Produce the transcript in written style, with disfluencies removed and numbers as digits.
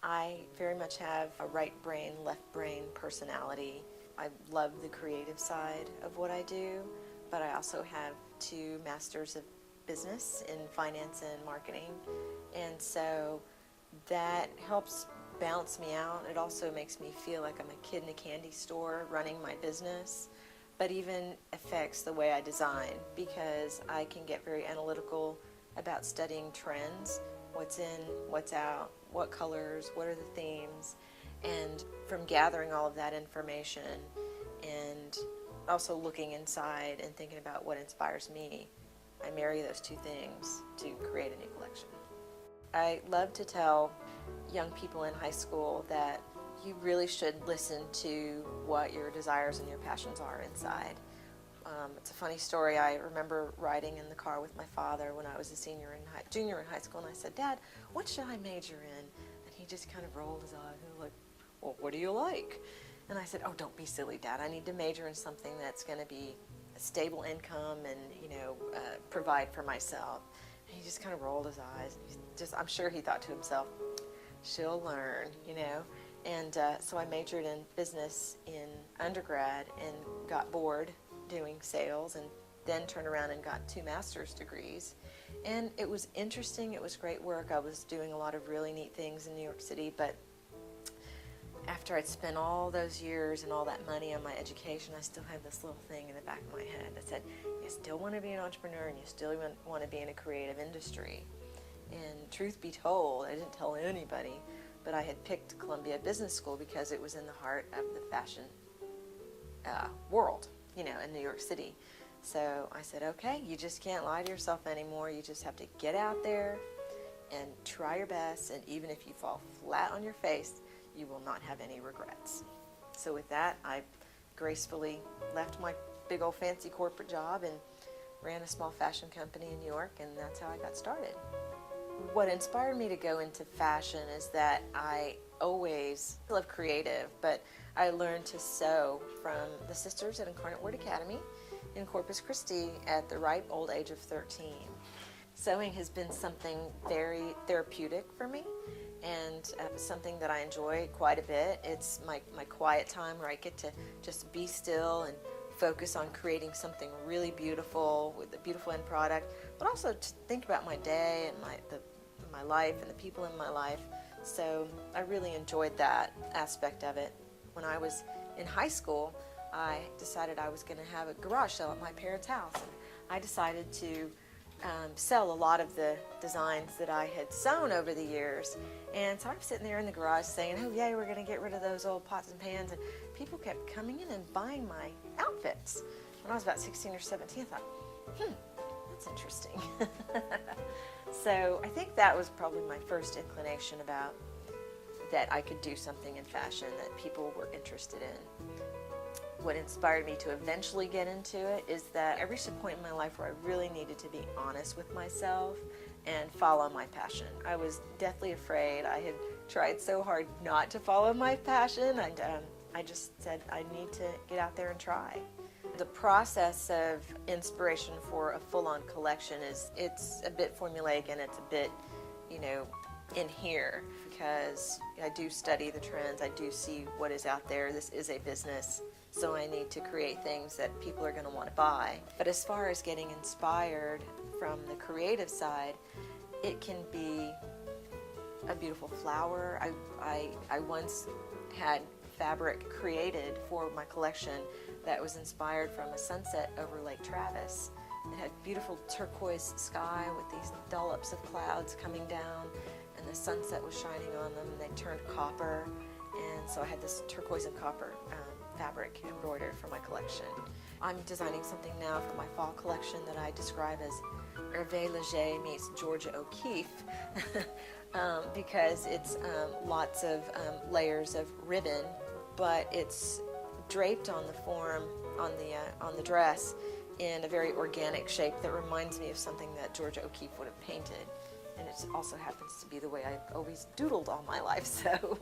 I very much have a right brain, left brain personality. I love the creative side of what I do, but I also have 2 masters of business in finance and marketing, and so that helps balance me out. It also makes me feel like I'm a kid in a candy store running my business, but even affects the way I design, because I can get very analytical about studying trends, what's in, what's out, what colors, what are the themes, and from gathering all of that information and also looking inside and thinking about what inspires me, I marry those 2 things to create a new collection. I love to tell young people in high school that you really should listen to what your desires and your passions are inside. It's a funny story. I remember riding in the car with my father when I was a junior in high school, and I said, "Dad, what should I major in?" And he just kind of rolled his eyes and was like, "Well, what do you like?" And I said, "Oh, don't be silly, Dad. I need to major in something that's going to be a stable income and, provide for myself." And he just kind of rolled his eyes. I'm sure he thought to himself, "She'll learn," And so I majored in business in undergrad and got bored doing sales, and then turned around and got 2 master's degrees. And it was interesting. It was great work. I was doing a lot of really neat things in New York City, but after I'd spent all those years and all that money on my education, I still had this little thing in the back of my head that said, you still want to be an entrepreneur and you still want to be in a creative industry. And truth be told, I didn't tell anybody, but I had picked Columbia Business School because it was in the heart of the fashion world, in New York City. So I said, okay, you just can't lie to yourself anymore. You just have to get out there and try your best. And even if you fall flat on your face, you will not have any regrets. So with that, I gracefully left my big old fancy corporate job and ran a small fashion company in New York, and that's how I got started. What inspired me to go into fashion is that I always love creative, but I learned to sew from the sisters at Incarnate Word Academy in Corpus Christi at the ripe old age of 13. Sewing has been something very therapeutic for me, and something that I enjoy quite a bit. It's my quiet time where I get to just be still and focus on creating something really beautiful with a beautiful end product, but also to think about my day and my life and the people in my life. So I really enjoyed that aspect of it. When I was in high school, I decided I was going to have a garage sale at my parents' house. And I decided to sell a lot of the designs that I had sewn over the years. And so I was sitting there in the garage saying, oh yay, we're going to get rid of those old pots and pans. And people kept coming in and buying my outfits. When I was about 16 or 17, I thought, that's interesting. So I think that was probably my first inclination about that I could do something in fashion that people were interested in. What inspired me to eventually get into it is that I reached a point in my life where I really needed to be honest with myself and follow my passion. I was deathly afraid. I had tried so hard not to follow my passion, and I just said I need to get out there and try. The process of inspiration for a full-on collection it's a bit formulaic, and it's a bit, in here, because I do study the trends. I do see what is out there. This is a business, so I need to create things that people are going to want to buy. But as far as getting inspired from the creative side, it can be a beautiful flower. I once had fabric created for my collection that was inspired from a sunset over Lake Travis. It had beautiful turquoise sky with these dollops of clouds coming down, and the sunset was shining on them, and they turned copper. And so I had this turquoise and copper fabric embroidered for my collection. I'm designing something now for my fall collection that I describe as Hervé Leger meets Georgia O'Keeffe because it's lots of layers of ribbon, but it's draped on the form on the dress in a very organic shape that reminds me of something that Georgia O'Keeffe would have painted. And it also happens to be the way I've always doodled all my life, so